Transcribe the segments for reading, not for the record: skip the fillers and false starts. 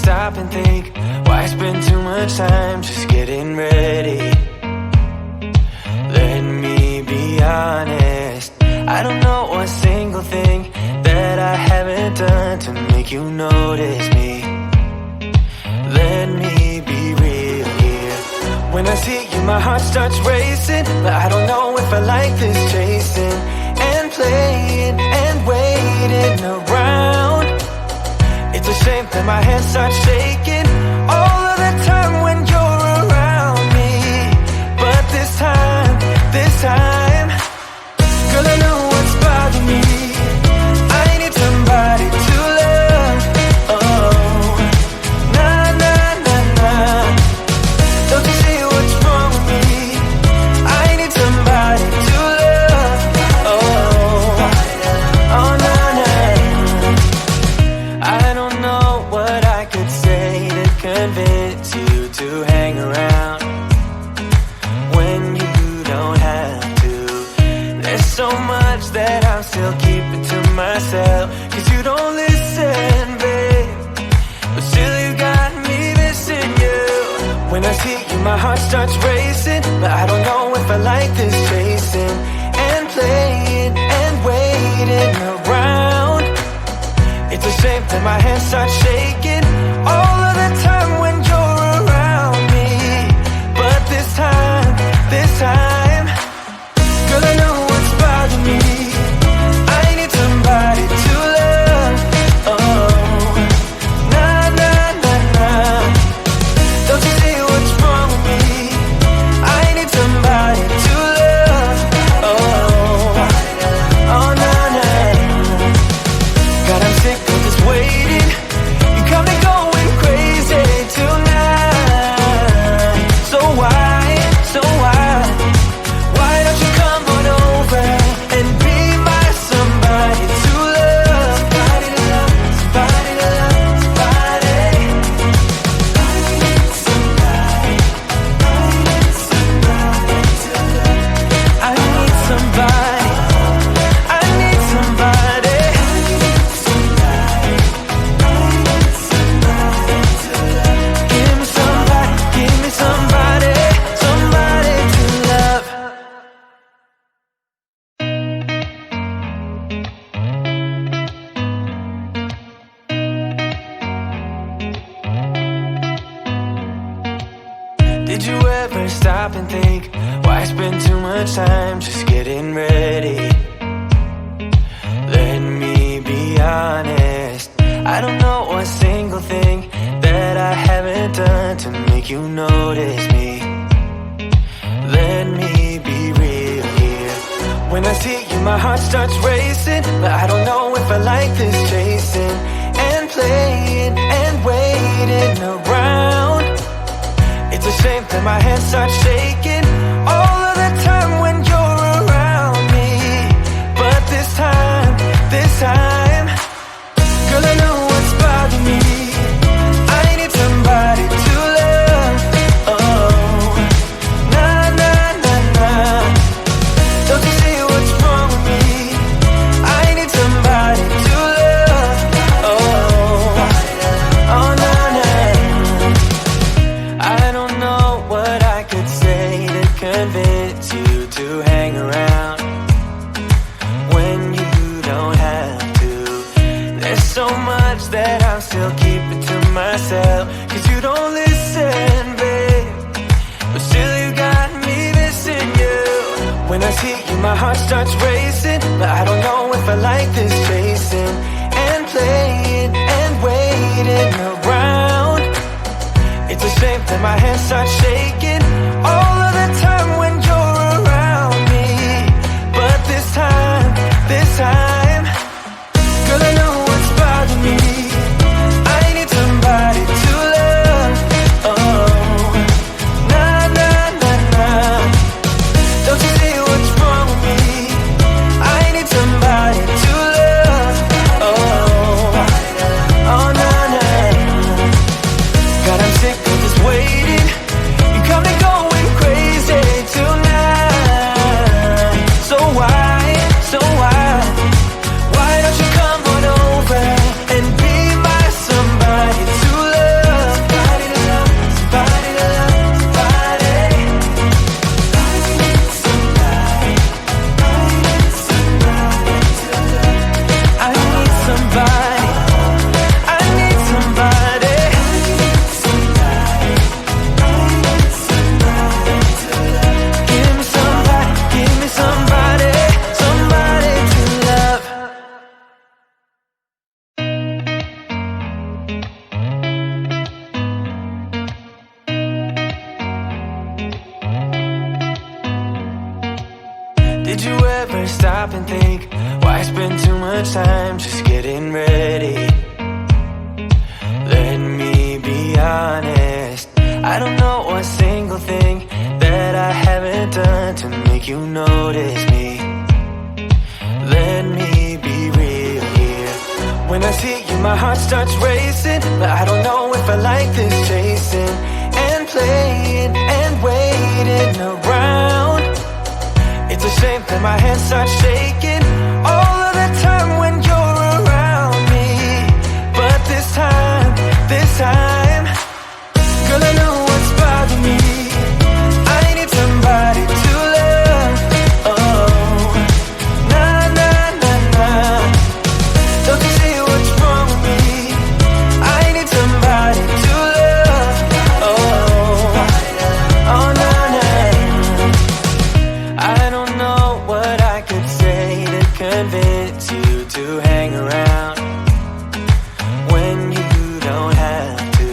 stop and think, why spend too much time just getting ready? Let me be honest, I don't know a single thing that I haven't done to make you notice me. Let me be real here. When I see you, my heart starts racing, but I don't know if I like this chasing and playing and waiting around. It's a shame that my hands start shaking all of the time when you're around me. But this time, girl, I know what's bothering me. I need somebody to love. Oh, nah, nah, nah, nah. Don't you see what's wrong with me? I need somebody to love. Oh, oh, nah, nah. I don't know what I could say to convince you to hang around when you don't have to. There's so much that I'm still keeping to myself, 'cause you don't listen, babe. But still you got me missing you. When I see you, my heart starts racing, but I don't know if I like this chasing and playing and waiting around. It's a shame that my hands start shaking all of the time when you're around me. But this time, girl, I know what's bothering me. I need somebody to love. Oh, nah, nah, nah, nah. Don't you see what's wrong with me? I need somebody to love. Oh, oh, nah, nah. God, I'm sick of this waiting. You got me going crazy tonight. So why? Why don't you come on over and be my somebody to love? Somebody to love, somebody to love, somebody. I need somebody. I need somebody to love. I need somebody. I need somebody. Give me somebody, give me somebody, somebody to love. Did you ever stop and think, why spend too much time just getting ready? Let me be honest, I don't know a single thing that I haven't done to make you notice me. Let me be real here. When I see you, my heart starts racing, but I don't know if I like this chasing and playing and waiting around. It's a shame that my hands start shaking all of the time when you're around me. But this time, girl, I know what's bothering me. I need somebody to love. Oh, nah, nah, nah, nah. Don't you see what's wrong with me? I need somebody to love. Oh, oh, nah, nah. I don't know what I could say to convince you to hang around when you don't have to. There's so much that I'm still keeping to myself, 'cause you don't listen, babe. But still you got me missing you. When I see you, my heart starts racing, but I don't know if I like this chasing and playing and waiting around. It's a shame that my hands start shaking all of the time when you're around me. But this time, girl, I know what's bothering me. I need somebody to love. Oh, nah, nah, nah, nah. Don't you see what's wrong with me? I need somebody to love. Oh, oh, nah, nah. God, I'm sick of this waiting. Did you ever stop and think, why spend too much time just getting ready? Let me be honest, I don't know a single thing that I haven't done to make you notice me. Let me be real here. When I see you, my heart starts racing, but I don't know if I like this chasing and playing and waiting around. It's a shame that my hands start shaking all of the time when you're around me. But this time, girl, I know what's bothering me. I need somebody to love. Oh, nah, nah, nah, nah. Don't you see what's wrong with me? I need somebody to love. Oh, oh, nah, nah. I don't know what I could say to convince you to hang around when you don't have to.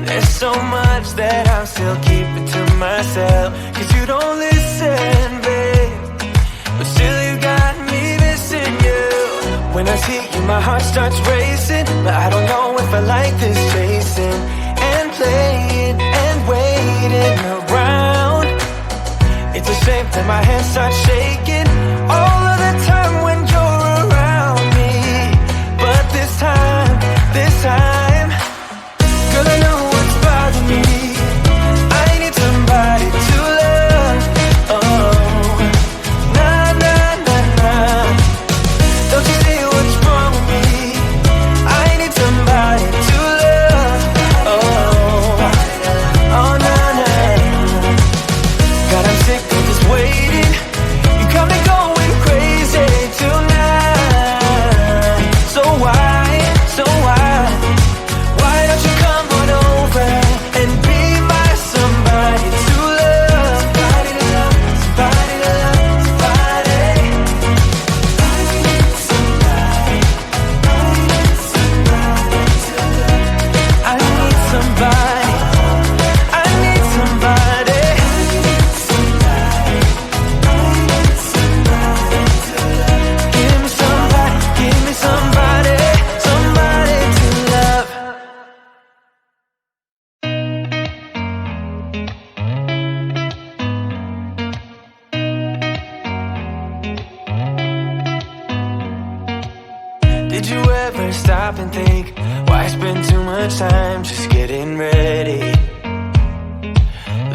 There's so much that I'm still keeping to myself, 'cause you don't listen, babe. But still you got me missing you. When I see you, my heart starts racing, but I don't know if I like this chasing and playing and waiting around. It's a shame that my hands start shaking all of the time when you're around me. But this time, girl, I know what's bothering me. I need somebody to love. Oh, nah, nah, nah, nah. Don't you see what's wrong with me? I need somebody to love. Oh, oh, nah, nah. God, I'm sick of this waiting. You got me going crazy tonight. So why? Why don't you come on over and be my somebody to love? Somebody to love, somebody to love, somebody. I need somebody to love. I need somebody. I need somebody. Give me somebody, give me somebody, somebody to love. Did you ever stop and think, why spend too much time just getting ready?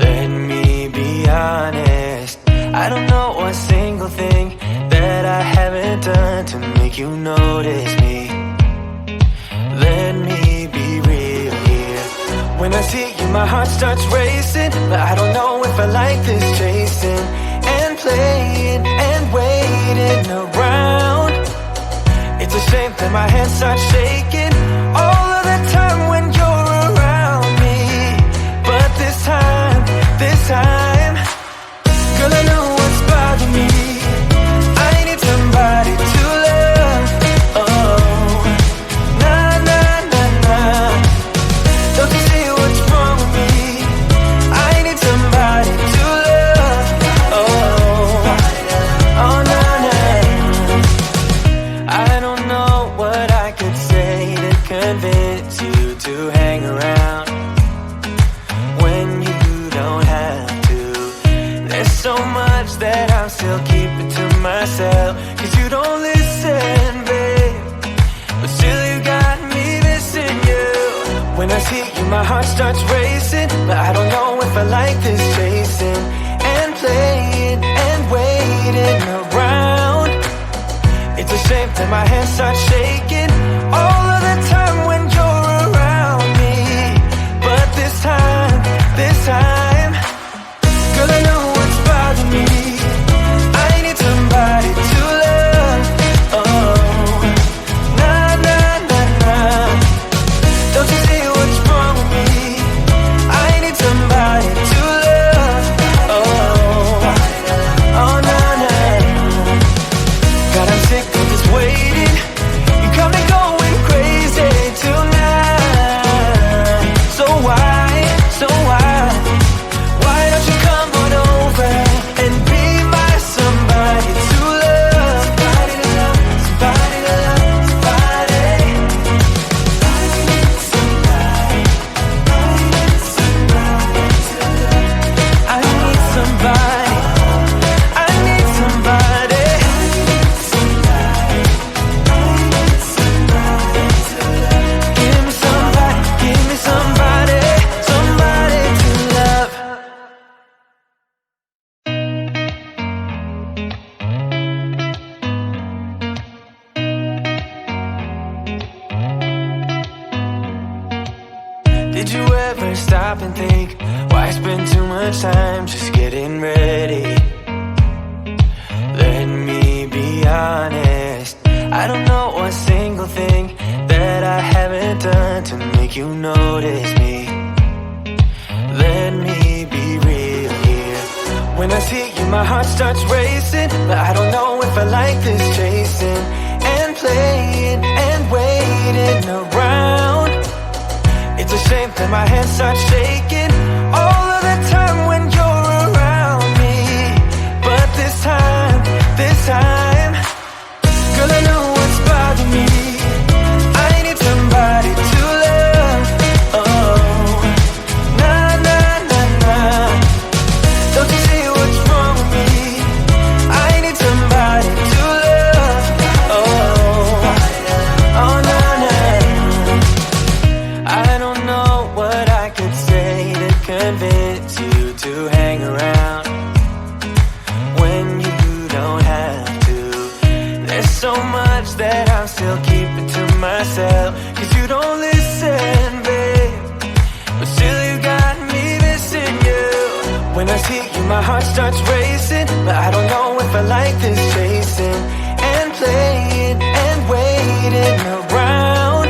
Let me be honest, I don't know a single thing that I haven't done to make you notice me. Let me be real here. When I see you, my heart starts racing, but I don't know if I like this chasing and playing and waiting around. It's a shame that my hands start shaking all of the time when you're around me. But this time, girl, I know what's bothering me. I need somebody to love. Oh, nah, nah, nah, nah. Don't you see what's wrong with me? I need somebody to love. Oh, oh, nah, nah. I don't know what I could say to convince you to hang around when you don't have to. There's so much that I'm still keeping to myself, 'cause you don't listen, babe. But still you got me missing you. When I see you, my heart starts racing, but I don't know if I like this chasing and playing and waiting around. It's a shame that my hands start shaking all of the time when you're around me. But this time, girl, I know what's bothering me. I need somebody to love. Oh, nah, nah, nah, nah. Don't you see what's wrong with me? I need somebody to love. Oh, oh, nah, nah. God, I'm sick of this waiting. stop and think, why spend too much time just getting ready? Let me be honest, I don't know one single thing that I haven't done to make you notice me. Let me be real here. When I see you, my heart starts racing, but I don't know if I like this chasing and playing and waiting around. It's a shame that my hands start shaking all of the time when you're around me. But this time, girl, I know what's bothering me. I need somebody to love. Oh, nah, nah, nah, nah. Don't you see what's wrong with me? I need somebody to love. Oh, oh, nah, nah. I don't know what I could say to convince you to hang around when you don't have to. There's so much that I'm still keeping to myself, 'cause you don't listen, babe. But still you got me missing you. When I see you, my heart starts racing, but I don't know if I like this chasing and playing and waiting around.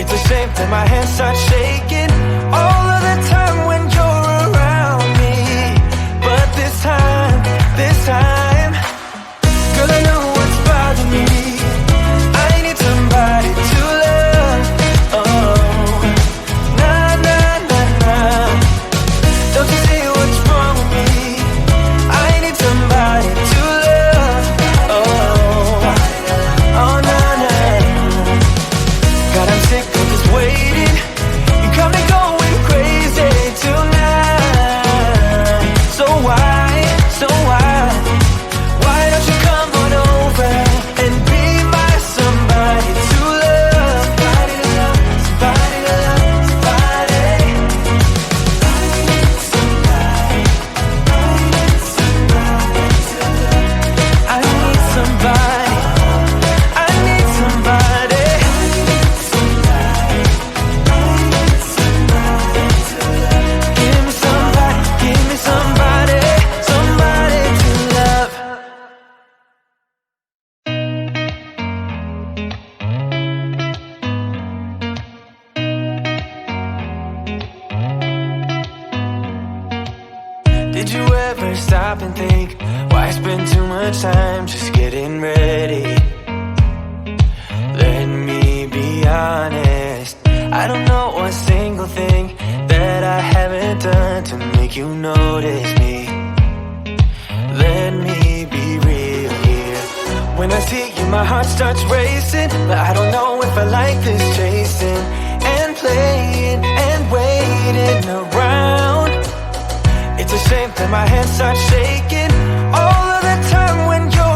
It's a shame that my hands start shaking all of the time when you're around me. But this time, girl, I know what's bothering me. I need somebody to love. Oh, nah, nah, nah, nah. Don't you see what's wrong with me? I need somebody to love. Oh, oh, nah, nah. God, I'm sick of this waiting. You got me going crazy tonight. So why? Why don't you come on over and be my somebody to love? Somebody to love, somebody to love, somebody. I need somebody to love. I need somebody. I need somebody. Give me somebody, somebody to love. Did you ever stop and think, why spend too much time just getting ready? Let me be honest, I don't know one single thing that I haven't done to make you notice me. Let me be real here. When I see you, my heart starts racing, but I don't know if I like this chasing and playing and waiting around. It's a shame that my hands start shaking all of the time when you're